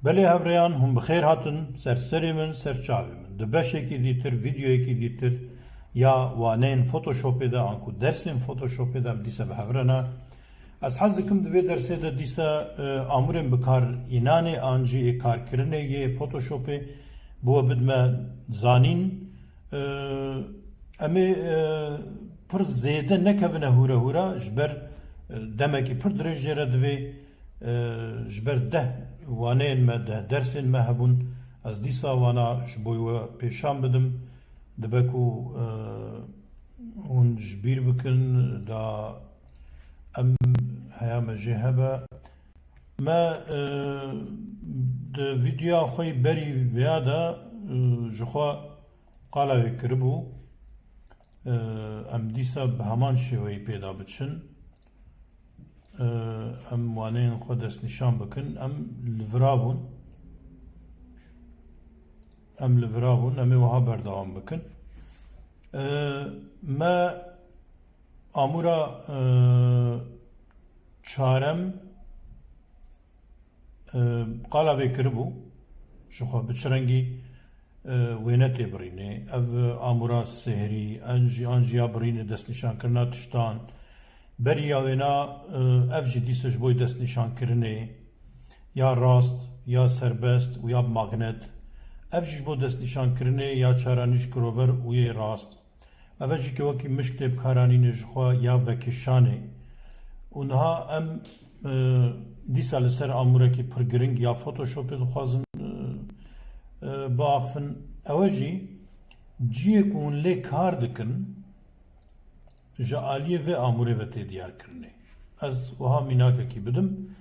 Belê hevreyan hûn bi xêr hatin ser serê min, ser çavê min. Di beşekî dîtir, videoyekî dîtir ya waneyên Photoshopê de an ku dersên Photoshopê de em dîsa bi hev re ne. Ez hez dikim di vê dersê de dîsa amûrên bikarînanê an jî êkarkirinê yê Photoshopê bi we bidime zanîn. Em ê pir zêde nekevine hûre hûra ji ber demekî pir dirêj jê re divê ji ber deh waneyên me deh dersên me hebûn ez dîsa wana ji bo we pêşan bidim dibe ku hûn ji bîr bikin da em heya me jê hebe me di vîdyoya xwe berî vêya de ji xwe qala wê kiribû em dîsa bi heman şêweyî pêda biçin em waneyên xwe destnîşan bikin em li vira bûn em ê wiha berdewam bikin me amûra çarem qala vê kiribû ji xwe bi çi rengî wê netêbirînê ev amûra sehrî an jî ya birînê destnîşankirina tiştan beriya wêna ev jî dîsa ji bo destnîşankirinê ya rast ya serbest û ya magnet ev jî bo destnîşankirinê ya çaranîş kirover û yê rast ev jî ke wekî mişk tê bikaranîne ji xwe ya vekişanê û niha em dîsa li ser amûrekî pir giring ya Photoshopê dixwazin biaxivin ew jî ciyê ku hûn lê kar dikin ji aliyê vê amûrê ve tê diyarkirinê ez wiha mînakekî bidim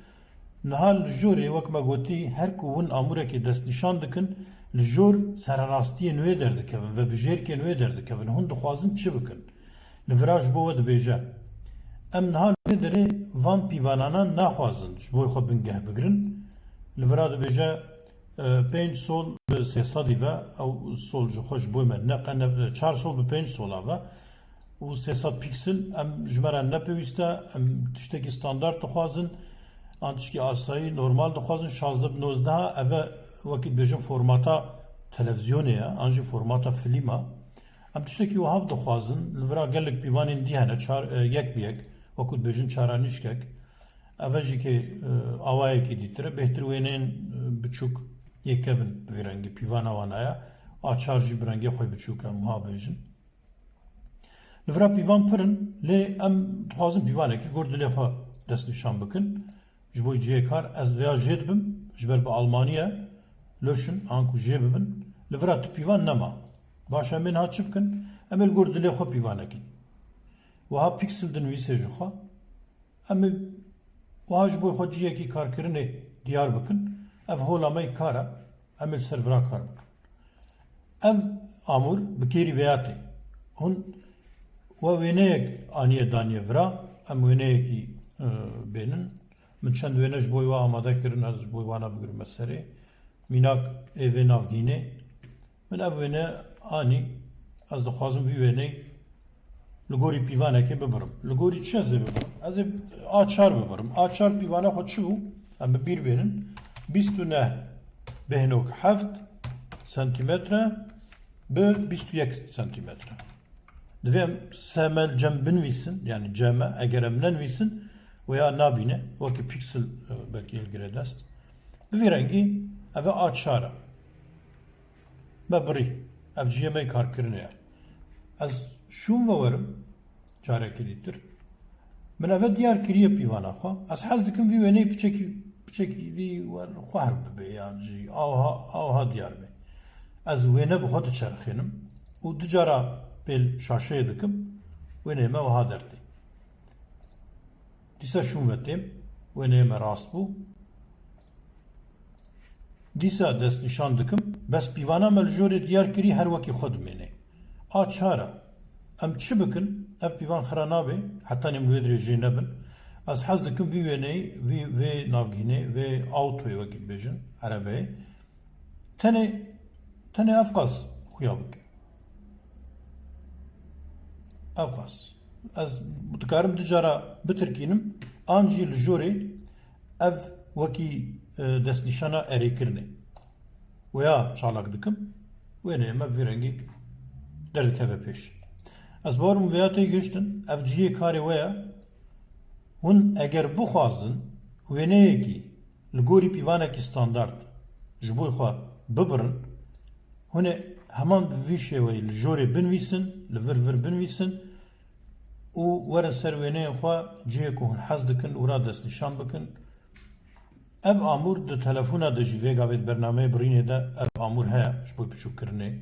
niha li jorê wek me gotî her ku hûn amûrekî destnîşan dikin li jor serrastiyên wê derdikevin ve bijêrkên wê derdikevin hûn dixwazin çi bikin li vira ji bo we dibêje em niha li vê derê van pîvananan naxwazin ji bo xwe bingeh bigirin li vira dibêje 5 sol bi 300 ve ew sol ji xwe ji bo me neqene 4 sol bi 5 sola ve û 300 pîksel em ji me re nepêwîst e em tiştekî standard dixwazin an tiştî asayî normal dixwazin 16 bi 19 ev e wekî dibêjin formata televizyonê ye an jî formata filîma em tiştekî wiha dixwazin li vira gelek pîvanên dî hene yek bi yek wekû dibêjin çaranîşkek ev jî kê awayekî dîtir e bêhtir wêneyên biçûk yê kevin bi vê rengî pîvana wan heye a çar jî bi rengê xwe biçûk em wiha bêjin li vira pîvan pirin lê em dixwazin pîvanekî gor dilê xwe destnîşan bikin ji bo ciyê kar ez vêya jê dibim ji ber bi Almaniye löşin an ku jê bibin li vira tu pîvan nema baş em ê niha çi bikin em ê li gor dilê xwe pîvanekî wiha pîksel dinivîsê ji xwe em ê wiha ji bo xwe ciyekî karkirinê diyar bikin ev hola me kar e em ê li ser vira kar bikin ev amûr bi kêrî vêya tê hûn we wêneyek aniye daniye vira em wêneyekî bênin min çend wêne ji bo we amade kirin ez ji bo wana bigirime serê mînak ê vê navgînê min ev wêne anî ez dixwazim vî wêneyê li gorî pîvanekê bibirim li gorî çi ez ê bibirim ez ê A4 bibirim A4 pîvana xwe çi bû em bi bîr bênin 29,7 santimetre bi 21 santimetre divê em semel cem binivîsin yani ceme eger em nenivîsin veya nabîne wekî pîksel belkî hilgire dest bi vê rengî ev e A4 e me birî ev ciyê me karkirinê ye ez şûn ve werim carekê dîtir min ev e diyar kiriye pîvana xwe ez hez dikim vî wêneyê piçekî vî xwehr bibe yan jî awha diyar be ez wêne bi xwe diçerxînim û du cara pêl şaşeyê dikim wêneyê me wiha dertê dîsa şûn ve têm wêneyê me rast bû دیسا دست نشان دکم بس پیوانا ملجور دیار کری هر وکی خود منه آچارا ام چی بکن اف پیوان خرانابه حتی نموید رجی نبن از حز دکم وی وینه وی نافگینه وی آوتوی وکی بجن عربه تنه افقاس خویا بکن افقاس از دکارم دجارا بترکینم آنجی لجوری ev wekî destnîşana erêkirine wêya çalak dikim wêne me vê rengî derdikeve pêş ez barum vêya tê gihiştin ev cihê karê we ye hûn eger bixwazin wêneyekî li gorî pîvanekî standard ji bo xwe bibirin hûn ê heman bi vî şêweyî li jorê binivîsin li vir binivîsin û werin ser wêneyên xwe cihê ku hûn hez dikin wira destnîşan bikin ev amûr di telefona de jî vê gavê di bernameyê birînê de ev amûr heye ji bo piçûkkirinê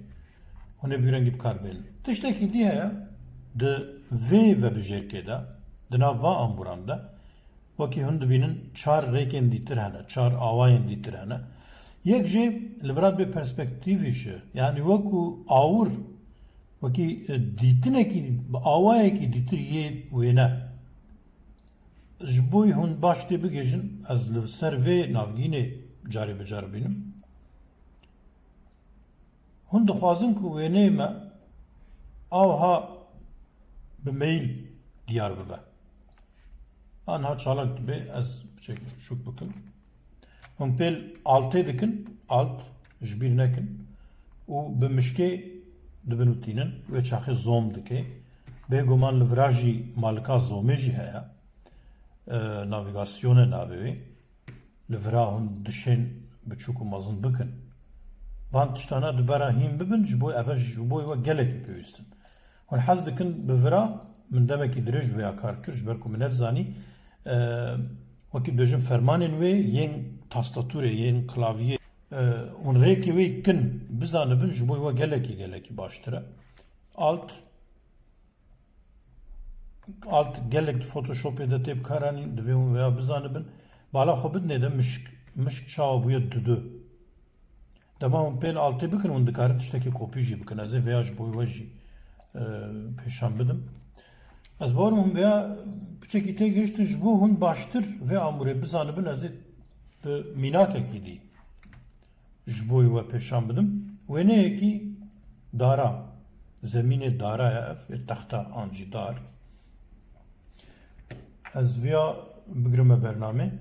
hûn ê bîrengî bikarbênin tiştekî dî heye di vê vebijêrkê de di nav va amûran de wekî hûn dibînin çar rêkên dîtir hene çar awayên dîtir hene yek jê li vir bê perspektîvî şi yanî wekû awir wekî dîtinekî awayekî dîtir yê wêne ji bo hûn baş tê bigêjin ez li ser vê navgînê carê bi car bînim hûn dixwazin ku wêneyê me ava bi mail diyar bibe anha çalak dibe ez şûk bikim hûn pêl altê dikin alt ji bîr nekin û bi mişkê dibinûtînin wê çaxê zom dike bêguman li vira jî malika zomê jî heye navigasyona navê li vira hûn dişên biçûk û mezin bikin van tiştana dibera hîn bibin ji bo ev ji bo we gelekî pêwîstin hûn hez dikin bi vira min demekî dirêj vêya kar kir ji ber ku min ev zanî wekî bêjim fermanên wê yên tastatûrê yên klaviyê hûn rêkê wê kin bizanibin ji bo we gelekî baştir e alt gelek Photoshopê de tê bikaranîn divê hûn veya bizanibin bala xwe bidinê de mişk çawa bûye dudu dema hûn pêl altê bikin hûn dikarin tiştekî kopî jî bikin ez ê veya ji bo we jî pêşan bidim ez barum hûn veya piçekî tê gihiştin ji bo hûn baştir vê amûrê bizanibin ez ê bi mînakekî dî ji bo we pêşan bidim wêneyekî dara zemînê dara ye ev texta an jî dar ez vêya bigirime bername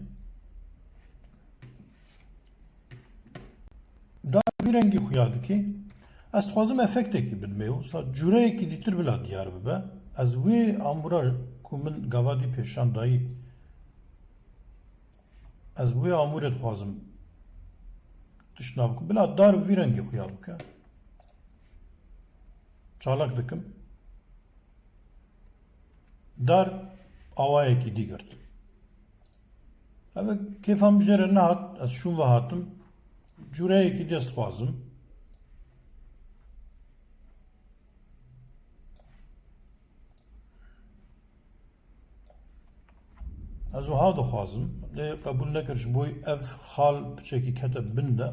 dar vî rengî xuya dike ez dixwazim efektekî bidime û sa cûreyekî dîtir bila diyar bibe ez wê amûra ku min gavadî pêşan dayî ez wê amûrê dixwazim tişna bikim bila dar vî rengî xuya bike çalak dikim dar awayekî dî girt ev kêfam bijêre nehat ez şûn ve hatim cûreyekî dest dixwazim ez wiha dixwazim lê qebûl nekir ji bo ev xal piçekî kete bin de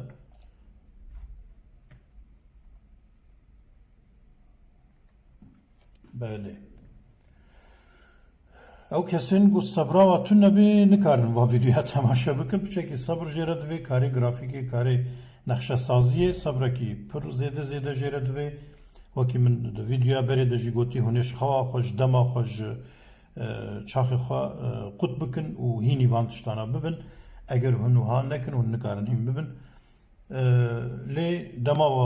belê ew kesên ku sebrawa tune nebê nikarin va vîdyoya temaşe bikin piçekî sebr jêre divê karê grafîkê karê nexşesaziyê sebrekî pir zêde jêre divê wekî min di vîdyoya berê de jî gotî hûn ê ji xewa xwe ji dema xwe ji çaxê xwe qut bikin û hînî van tiştana bibin eger hûn wiha nekin hûn nikarin hîn bibin lê dema we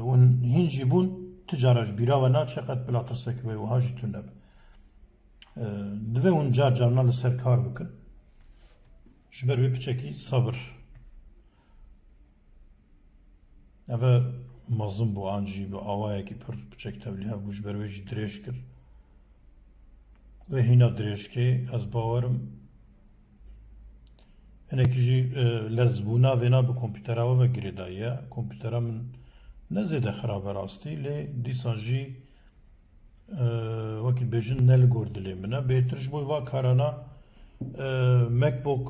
hûn hîn jî bûn ti cara ji bîra we naçe qet bila tirsekî wê wiha jî tune be divê hûn carna li ser kar bikin ji ber wê piçekî sabir ev e mezin bû an jî bi awayekî pir piçek tevlî hebû ji ber wê jî dirêj kir ve hîna dirêjkê ez bawerim hinekî jî lezbûna vêna bi kompîtera we ve girêdayî ye kompîtera min ne zêde xirab e rastî lê dîsan jî wekî bêjin ne li gor dilê min e bêhtir ji bo va karana macbook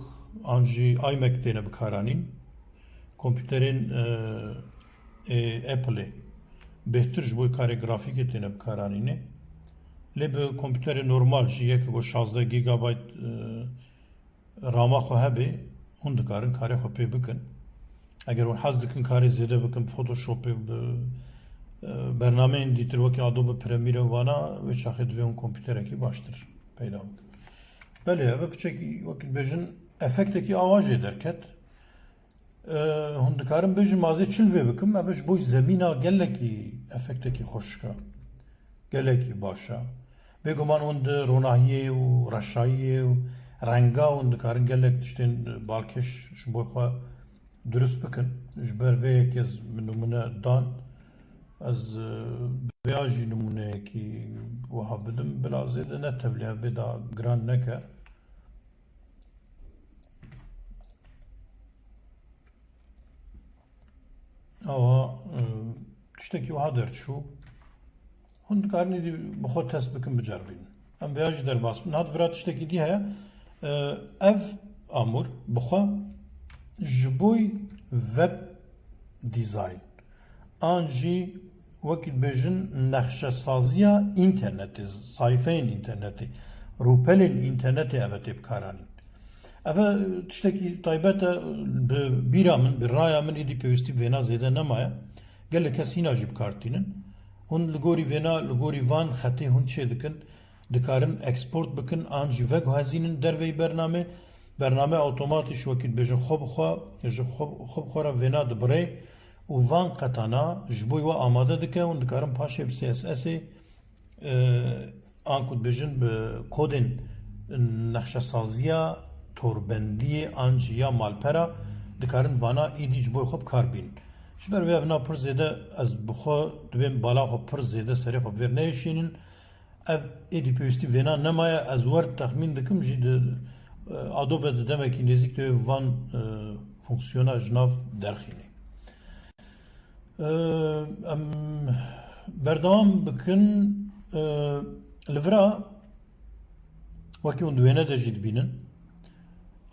an jî iMac têne bikaranîn kompüterin Apple'e بهتر جبوی کار گرافیکی تینه بکارانینه لی به کامپیوتر نورمال جی یک و 16 گیگابایت راما خو هبه اون دکارن کاری خو پی بکن اگر اون حز دکن کاری زیاده بکن فوتوشوپ برنامه این دیتر وکی آدوب پرمیر وانا و شاخه دوی اون کامپیوتر اکی باشتر پیدا بکن بله و بچکی وکی بجن افکت اکی آواز درکت هون دکارم بجن مازی چلوه بکم اوش بوی زمینا گلکی افکتکی خوشکا گلکی باشا بگمان اون ده روناهیه و رشاییه و رنگا اون دکارن گلک تشتین بالکش شبوی خواه درست بکن جبر وی یکی از نمونه دان از بیاجی نمونه کی وها بدم بلا زیده نتبلیه بدا گران نکه ama tiştekî wiha derçû hûn dikarin êdî bi xwe test bikin biceribînin. Em vêya jî derbas bin. Hat vira tiştekî dî heye ev amûr bi xwe ji boî web design an jî wekî dibêjin nexşesaziya înternetê, sayfeyên înternetê, rûpelên înternetê ev tê bikaranîn. Ev tiştekî taybet e bi bîra min, bi raya min êdî pêwîstî bi vêna zêde nemaye. Gelek kes hîna jî bikartînin. Hûn li gorî vêna, li gorî van xetê hûn çê dikin, dikarin export bikin an jî veguhezînin derveyî bername. Bername otomatî ji wekî dibêjin xwe bi xwe, ji xwe bi xwe re vêna dibirê û van qetana ji bo we amade dike hûn dikarin paşê bi CSSê an ku dibêjin bi kodên nexşesaziya torbendiye anjiya malpera dikarin vana êdî ji bo xwe bikar bînin. Ji ber vê evna pir zêde ez bi xwe dibêm bala xwe pir zêde serê xwe vêr neyişînin. Ev êdî pêwîstî vêna nemaye ez wer texmîn dikim jî di Adobe di demekî nêzik de van fonksiyona ji nav derxînê. Em berdewam bikin li vira wekî hûn di wêne de jî dibînin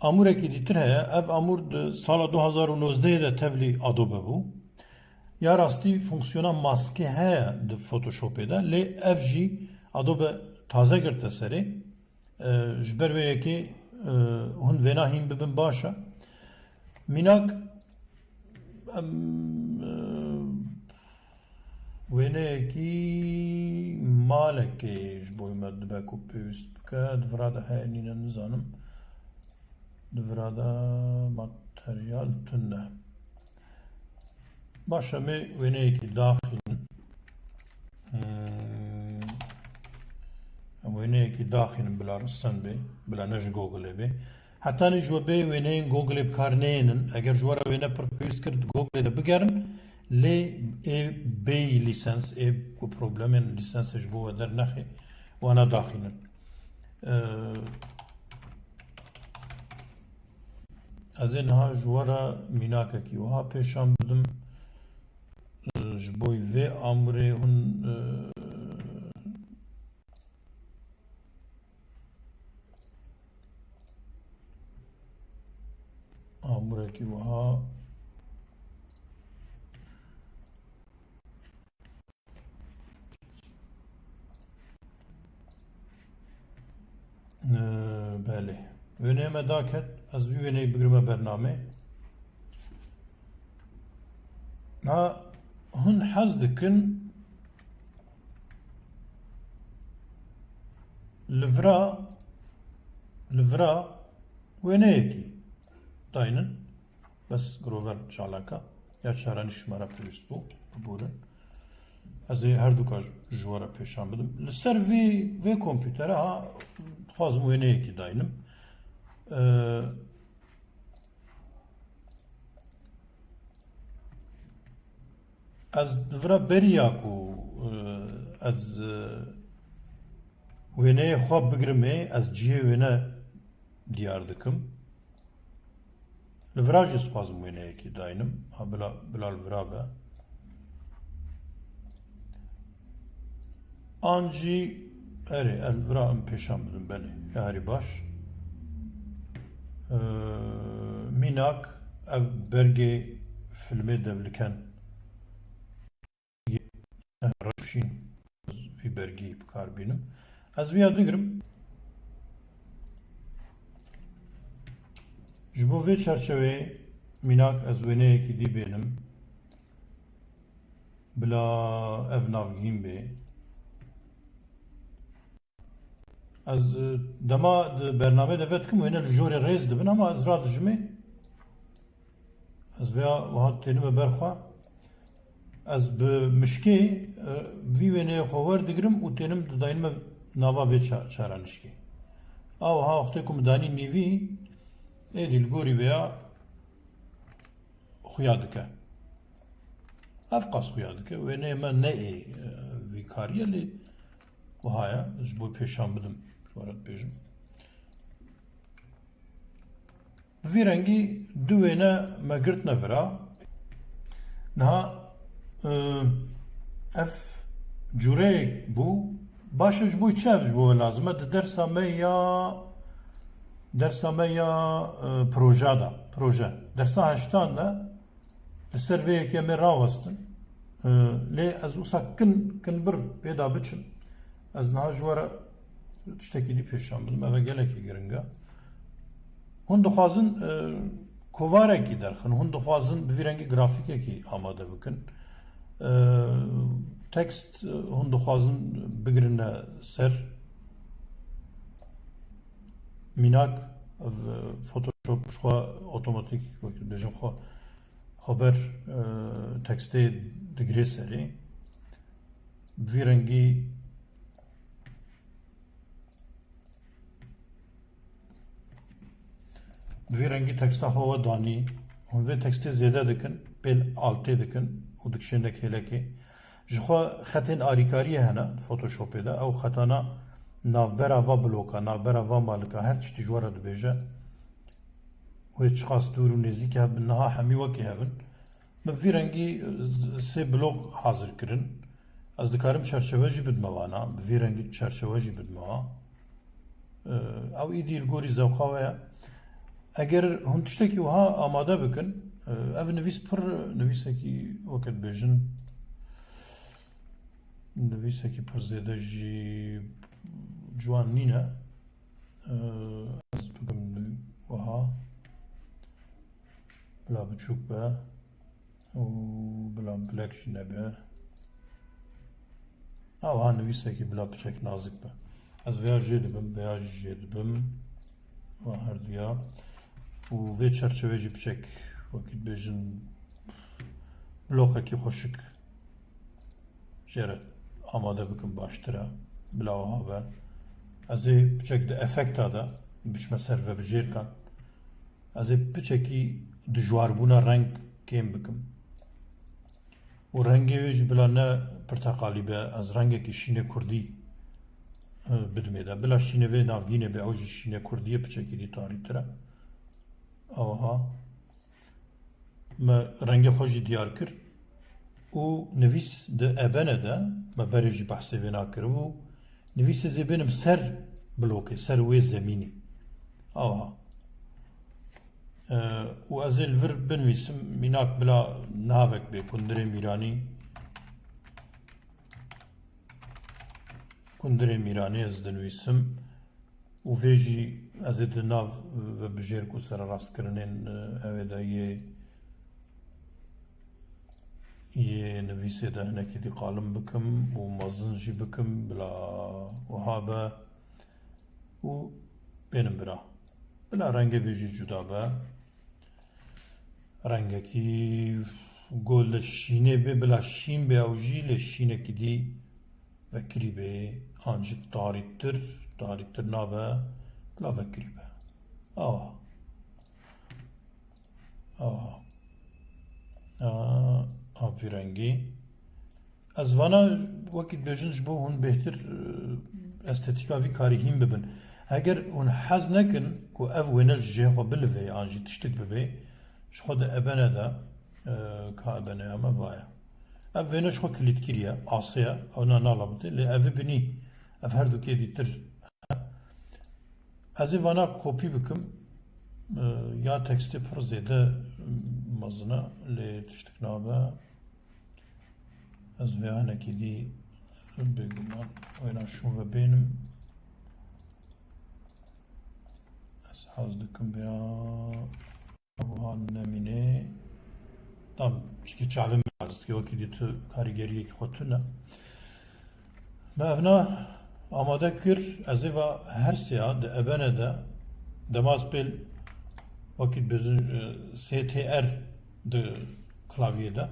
amûrekî dîtir heye ev amûr di sala 2019 de tevlî Adobe bû ya rastî fonksiyona maske heye di Photoshopê de lê ev jî Adobe taze girte serê ji ber vê yekê hûn vêna hîn bibin baş e mînak em wêneyekî malekê ji bo me dibe ku pêwîst bike di vira de heye nîne nizanim di vira de materyal tune baş em ê wêneyekî daxînin em wêneyekî daxînin bila risan bê bila ne ji Googleê bê heta nî ji we bê wêneyên Googleê bikar neyênin eger ji we re wêne pir pêwîst kir Googleê de bigerin lê ê bêyî lîsens ê ku problemên lîsensê ji bo we dernexe wana daxînin ez ê niha ji we re mînakekî wiha pêşan bidim ji bo vê amûrê hûn amûrekî wiha belê wêneyê me daket ez vî wêneyê bigirime bernamê ha hûn hez dikin li vira wêneyekî dayının bes girover çalaka ya çaranî ji me re pêwîst bû biborin ez ê her duka ji we re pêşan bidim li ser vê kompîtere ha dixwazim wêneyekî dayînim ez di vira beriya ku ez wêneyê xwe bigirimê ez cihê wêne diyar dikim li vira jî dixwazim wêneyekî dayînim ha bila li vira be an jî erê ev vira em pêşan bidim belê herî baş mînak ev bergê filmê devliken reşîn vî bergî bikar bînim. Ez vêya digirim ji bo vê çerçeveyê mînak ez wêneyekî dî bênim bila ev navgîn bê. Ez dema di bername de vetkim wêne li jorê rêz dibin ama ez radijimê ez vêya wiha tênime berxwe ez bi mişkê vî wêneyê xwe werdigirim û tênim didayînime nava vê çaranişkê. Ava wextê ku min danî nîvî êdî li gorî vêya xuya dike. Ev qas xuya dike. Wêneyê me neê vî kariye lê wiha ye ji bo pêşan bidim ji were dibêjim. Bi vî rengî du wêne me girtine vira. Niha ev cureyek bû baş ji bo çi ev ji bo we lazim e di dersa me ya proje da proje dersa heştan de li ser vê yekê me rawestin lê ez wisa kin bir pêda biçim ez niha ji were tiştekî dî pêşan bidim ev gelekî giring e. Hûn dixwazin kovarekî derxin, hûn dixwazin bi vî rengî grafîkekî amade bikin. Tekst hûn dixwazin bigirine ser mînak Photoshop xwe otomatîk wekî dibêjim xwe xeber tekstê digire serê bi vî rengî bi vî rengî teksta xwe we danî hûn vê tekstê zêde dikin pêl altê dikin û dikişîne kêlekê ji xwe xetên alîkariyê hene Photoshopê de ew xetana navbera va bloka navbera va malika her tiştî ji were dibêje wê çi qas dûr û nêzîk hebin niha hemî wekî hebin bi vî rengî sê blok hazir kirin ez dikarim çerçeve jî bidime wana bi vî rengî çerçeve jî bidime wa ew îdî li gorî zewqa we ye eger hûn tiştekî wiha amade bikin ev nivîs pir nivîsekî weke dibêjin nivîsekî pir zêde jî ciwan nîne ez bikim wiha bila biçûk be û bila bilek jî nebe wiha nivîsekî bila biçek nazik be ez vêya jê dibim vêya jê dibim her duya û vê çerçevê jî biçek wekî dibêjin blokekî xweşik jê re amade bikim baştir e bila wiha be ez ê biçek di efekta de biçme ser vebijêrkan ez ê biçekî dijwarbûna reng kêm bikim û rengê wê jî bila ne pirteqalî be ez rengekî şînê kurdî bidimê de bila şînê vê navgînê be ew jî şînê kurdî biçekî dî tarîtir e wiha me rengê xwe jî diyar kir û nivîs di ebene de me berê jî behsê vê nakiribû nivîsê zê bênim ser blokê ser wê zemînê wiha û ez ê li vir binivîsim mînak bila navek bê kundirê mîranî ez dinivîsim û vê jî ez ê di nav vebijêrk û serrastkirinên evê de yê nivîsê de hinekî dî qalim bikim û mezin jî bikim bila wiha be û bênim bira bila rengê vê jî cuda be rengekî gol li şînê bê bila şîn bê ew jî lê şînekî dî vekirî bê an jî tarîktir nabe bila vekirî be wiha vî rengî ez vana wekî dibêjin ji bo hûn bêhtir estêtîka vî karî hîn bibin eger hûn hez nekin ku ev wêne ji cihê xwe bilivê an jî tiştik bibe ji xwe di ebene de ka ebeneya me vaye ev wêne ji xwe kilîtkiriye asê ye ew ne nalabite lê evî binî ev her dukê dîtir ez ê vana kopî bikim ya tekstê pir zêde mezine lê tiştek nabe ez vê hinekî dî bêguman wêna şûn ve bênim ez hez dikim vêya wiha nemînê tam çikî çavê min arziskî wekî dî tu karîgeriyekî xwe tune me evna amade kir ez ê va her sêya di ebene de demaz pêl wekî bezin STR di klavyede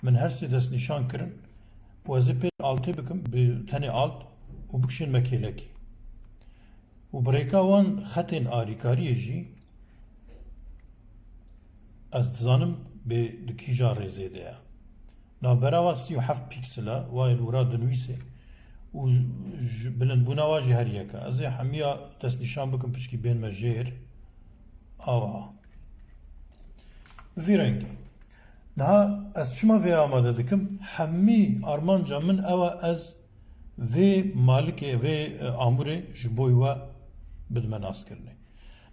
min her sê destnîşan kirin û ez ê pêl altê bikim bi tenê alt û bikişîn me kêlekê û birêka wan xetên alîkariyê jî ez dizanim bê di kîja rêzê de ye navbera wa 37 pîksel e wayê li wira dinivîsê û bilindbûna wa jî her yek e ez ê hemiya destnîşan bikim piştî bên me jêr ava bi vî rengî niha ez çima vê amade dikim hemî armanca min ew e ez vê malikê vê amûrê ji bo we bidime naskirinê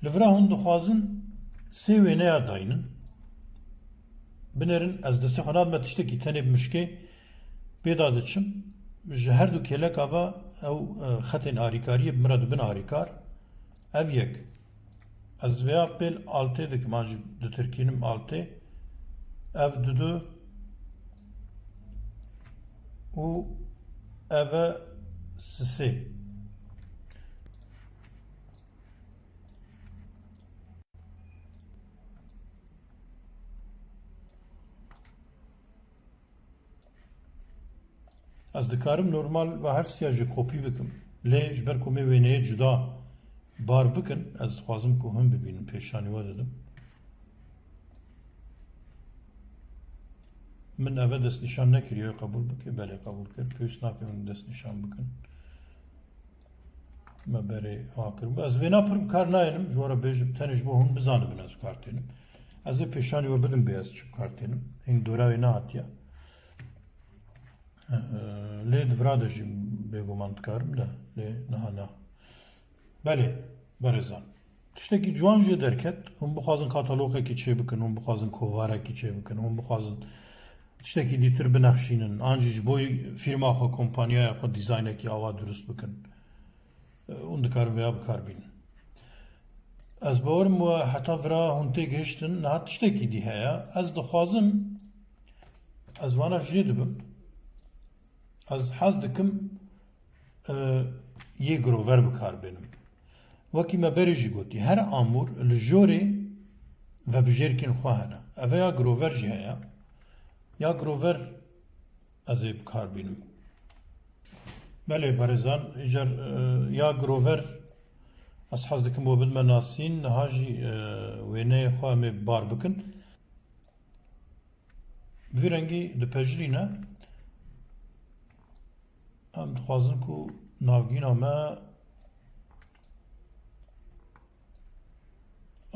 li vira hûn dixwazin sê wêneya dayînin binerin ez destê xwe nadime tiştekî tenê bi mişkê pêda diçim ji her du kêleka ve ew xetên alîkariyê bi min re dibin alîkar ev yek ez vêya pêl altê dikim an jî ditirkînim altê ev du û ev e sê ez dikarim normal ve her sêya jî kopî bikim lê ji ber ku me wêneyê cuda bar bikin ez dixwazim ku hûn bibînin pêşanî we didim min eve destnîşan nekiriye qebûl bike belê qebûl kir pêwîst nake min destnîşan bikin me berê ha kirim ez vêna pir kar nayênim ji were bêjim tenê ji bo hûn bizanibin ez kartênim ez ê pêşanî we bidim bê ez çi kartênim hîn dora wê nehatiye lê di vira de jî bêguman dikarim de lê niha ne belê berêzan tiştekî ciwan jê derket hûn bixwazin katalogekî çê bikin hûn bixwazin kovarekî çê bikin hûn bixwazin tiştekî dîtir binexşînin an jî ji bo fîrma xwe kompanyaya xwe dîzaynekî ava durust bikin hûn dikarin vêya bikarbînin ez bawerim we heta vira hûn tê gihîştin niha tiştekî dî heye ez dixwazim ez vana jê dibim ez hez dikim yê girover bikarbênim wekî me berê jî gotî her amûr li jorê vebijêrkên xwe hene ev ya girover jî heye ya girover ez ê bikarbînim belê berêzan îjar ya girover ez hez dikim bo bidme nasîn niha jî wêneyê xwe em ê bar bikin bi vî rengî dipejirîne em dixwazin ku navgîna me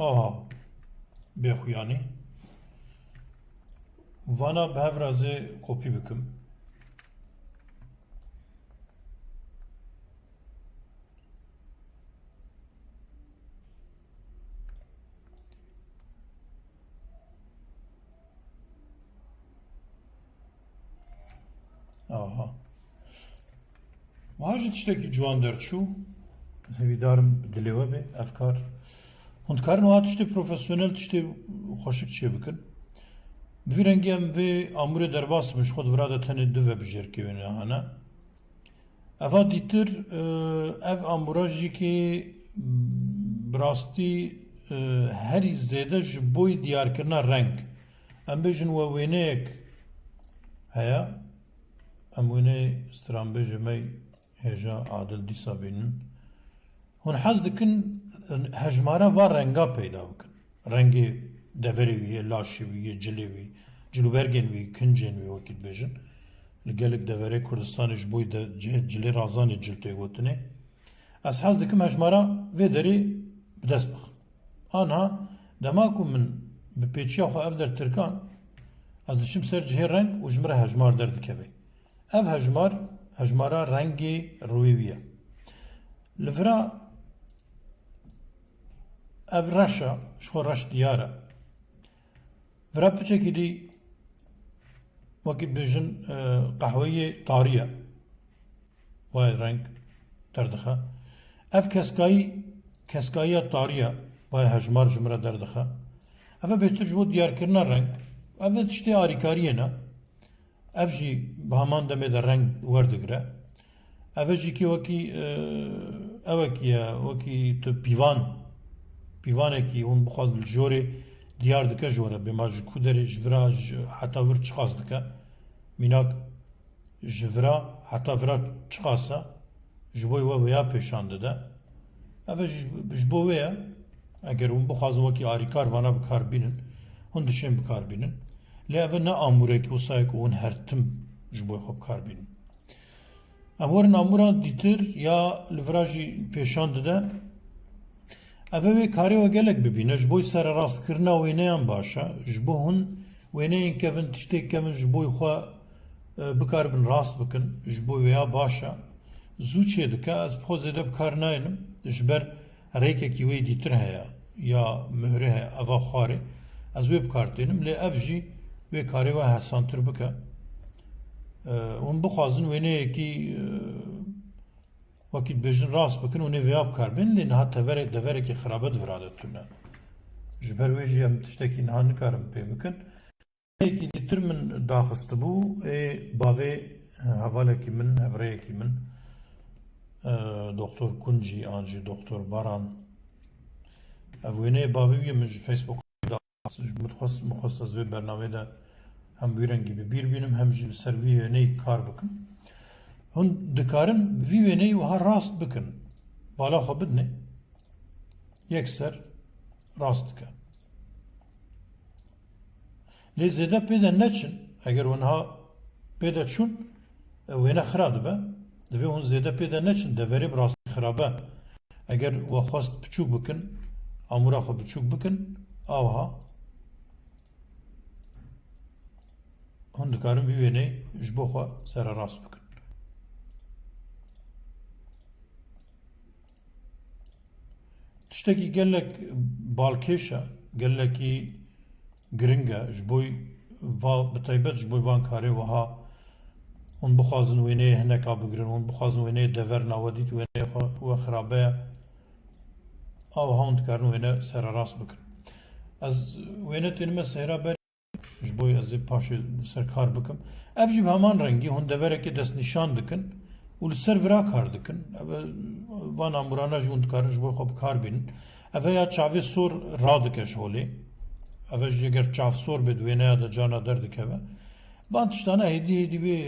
aha bêxuyanî vana bi hev razê kopî bikim aha wiha jî tiştekî ciwan derçû hêvîdarim dilê we bê ev kar hûn dikarin wiha tiştê profesyonel tiştê xweşik çê bikin bi vî rengî em vê amûrê derbas bin ji xwe di vira de tenê du vebijêrkê wêne hene eva dîtir ev amûra jîkê bi rastî herî zêde ji bo diyarkirina reng em bêjin we wêneyek heye em wêneyê stranbêjê me hêja adil dîsa bînin hûn hez dikin hejmara va renga peyda bikin rengê deverê wî yê laşê wî yê cilê wî cilûbergên wî kincên wî wekî dibêjin li gelek deverê Kurdistanê ji bo cilê razanê ciltê gotinê ez hez dikim hejmara vê derê bi dest bixin anha dema ku min bi pêçiya xwe ev dertirkan ez diçim ser cihê reng û ji min re hejmar derdikeve ev hejmara rengê rûyê wî ye li vira ev reşa ji xwe reş diyar e Vira piçekî dî wekî bêjin qehweyê tarî ye. Vay renk derdixe. Ev keskayiya tarî ye. Vay hejmar ji min re derdixe. Ev e bêhtir ji bo diyarkirina reng. Ev e tiştê alîkariyê ne. Ev jî bi heman demê de reng werdigire. Ev e jî wekî evekî ye, wekî tu pîvanekî hûn bixwazin li jorê diyar dike ji we re. Bêma ji ku derê ji vira heta vir çiqas dike. Mînak ji vira heta vira çiqasa ji bo we wêya pêşan dide. Ev e ji bo wê ye. Eger hûn bixwazin wekî alîkar vana bikarbînin, hûn dişên bikarbînin. Lê ev e ne amûrekî wisa ku hûn hertim ji bo xwe bikarbînin. Em werin amûran dîtir ya li vira jî pêşan dide. Ev wê karê we gelek bibîne ji bo serrastkirina wêneyan baş e. Ji bo hûn wêneyên kevin tiştê kevin ji bo xwe bikarbin rast bikin, ji bo wêya baş e. Zû çê dike ez bi xwe zêde bikar nayînim ji ber rêkekî wê dîtir heye ya mührê heye eva xwarê ez wê bikar tênim lê ev jî wê karê we hesantir bike. Hûn bixwazin wêneyekî wekî dibêjin rast bikin hûn ê vêya bikarbin lê niha deverekî xirabe divira de tune. Ji ber wê jî em tiştekî niha nikarin pê bikin. Wêneyekî dîtir min daxistibû ê bavê hevalekî min, hevreyekî min Doktor Kuncî an jî Doktor Baran ev wêneyê bavê wî min ji Facebookê mixwest ez vê bernameyê de hem wî rengî bi bîr bînim hem jî li ser vî wêneyî kar bikim. Hûn dikarin vî wêneyî wiha rast bikin. Bala xwe bidine. Yekser rast dike. Lê zêde pê de neçin. Eger wiha pê de çûn wêne xira dibe. Divê hûn zêde pê de neçin. Deverê bi rastî xirabe. Eger we xwest biçûk bikin, amûra xwe biçûk bikin, ava hûn dikarin vî wêneyî ji bo xwe serrast bikin. Tiştekî gelek balkêş e, gelekî giring e ji bo bi taybet ji bo van karê wiha hûn bixwazin wêneyê hineka bigirin, hûn bixwazin wêneyê dever nawe dît wêneyê we xirabe ye ava hûn dikarin wêne serrast bikin. Ez wêne tênime sehra ber ji bo ez ê paşê ser kar bikim. Ev jî bi heman rengî hûn deverekê destnîşan dikin û li ser vira kar dikin. Ev van amûrana jî hûn dikarin ji bo xwe bikar bînin. Ev ya çavê sor radike ji holê. Ev jî eger çav sor bê di wêneya de cana derdikeve. Van tiştane hêdî wê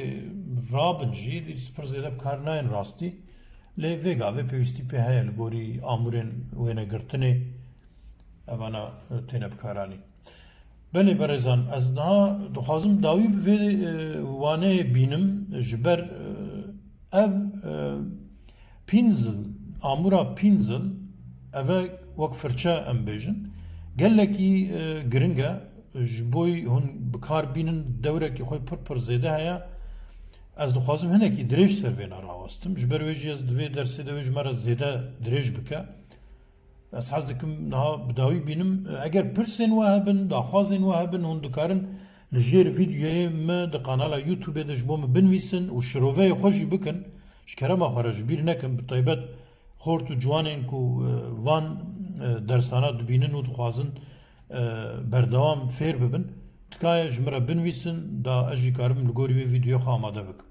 rabin jî pir zêde bikar nayên rastî. Lê vê gavê pêwîstî pê heye li gorî amûrên wênegirtinê evana têne bikaranîn. Belê berêzan ez niha dixwazim dawî bi vê waneyê bînim ji ber ev pînzil amûra pînzil ev e wek firçe em bêjin gelekî giring e ji bo hûn bikar bînin dewrekî xwe pir zêde heye. Ez dixwazim hinekî dirêj ser vê rawastim ji ber wê jî ez divê dersê de wê ji me re zêde dirêj bike. Ez hez dikim niha bi dawî bînim eger pirsên we hebin, daxwazên we hebin hûn dikarin li jêr vîdyoyê me di kanala YouTubeê de ji bo me binivîsin û şiroveyê xwe jî bikin ji kerema xwe re ji bîr nekin bi taybet xort û ciwanên ku van dersana dibînin û dixwazin berdewam fêr bibin tikaye ji me re binivîsin da ez jî karim li gorî vê vîdyoya xwe amade bikim.